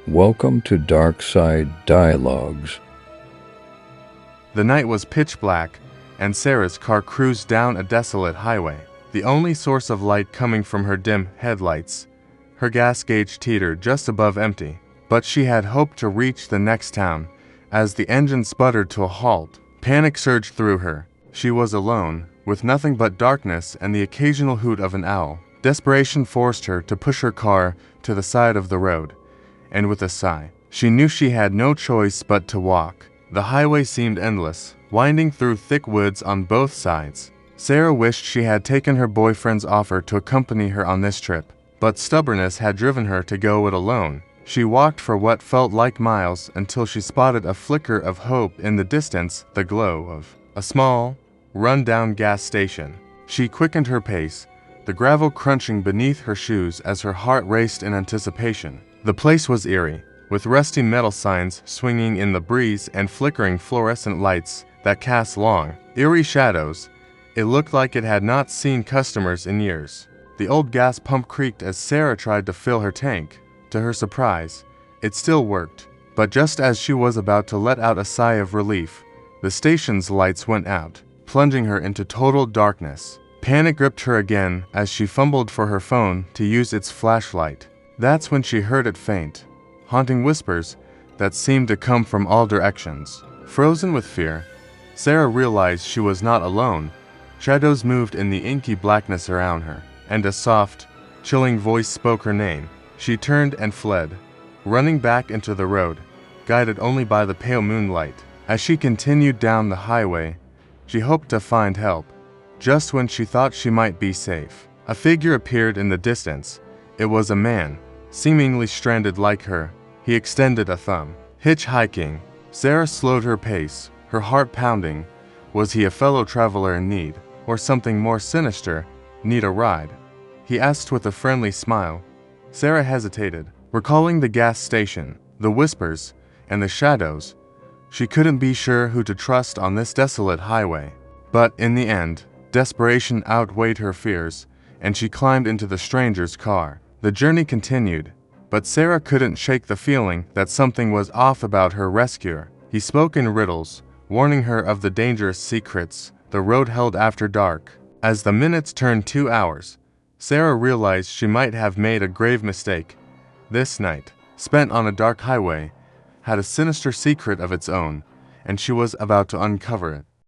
Welcome to Dark Side Dialogues. The night was pitch black, and Sarah's car cruised down a desolate highway, the only source of light coming from her dim headlights. Her gas gauge teetered just above empty, but she had hoped to reach the next town. As the engine sputtered to a halt, panic surged through her. She was alone, with nothing but darkness and the occasional hoot of an owl. Desperation forced her to push her car to the side of the road, and with a sigh, she knew she had no choice but to walk. The highway seemed endless, winding through thick woods on both sides. Sarah wished she had taken her boyfriend's offer to accompany her on this trip, but stubbornness had driven her to go it alone. She walked for what felt like miles until she spotted a flicker of hope in the distance, the glow of a small, run-down gas station. She quickened her pace, the gravel crunching beneath her shoes as her heart raced in anticipation. The place was eerie, with rusty metal signs swinging in the breeze and flickering fluorescent lights that cast long, eerie shadows. It looked like it had not seen customers in years. The old gas pump creaked as Sarah tried to fill her tank. To her surprise, it still worked, but just as she was about to let out a sigh of relief, the station's lights went out, plunging her into total darkness. Panic gripped her again as she fumbled for her phone to use its flashlight. That's when she heard it faint, haunting whispers that seemed to come from all directions. Frozen with fear, Sarah realized she was not alone. Shadows moved in the inky blackness around her, and a soft, chilling voice spoke her name. She turned and fled, running back into the road, guided only by the pale moonlight. As she continued down the highway, she hoped to find help. Just when she thought she might be safe, a figure appeared in the distance. It was a man, seemingly stranded like her. He extended a thumb. Hitchhiking. Sarah slowed her pace, her heart pounding. Was he a fellow traveler in need, or something more sinister? Need a ride? He asked with a friendly smile. Sarah hesitated, recalling the gas station, the whispers, and the shadows. She couldn't be sure who to trust on this desolate highway. But in the end, desperation outweighed her fears, and she climbed into the stranger's car. The journey continued, but Sarah couldn't shake the feeling that something was off about her rescuer. He spoke in riddles, warning her of the dangerous secrets the road held after dark. As the minutes turned 2 hours, Sarah realized she might have made a grave mistake. This night, spent on a dark highway, had a sinister secret of its own, and she was about to uncover it.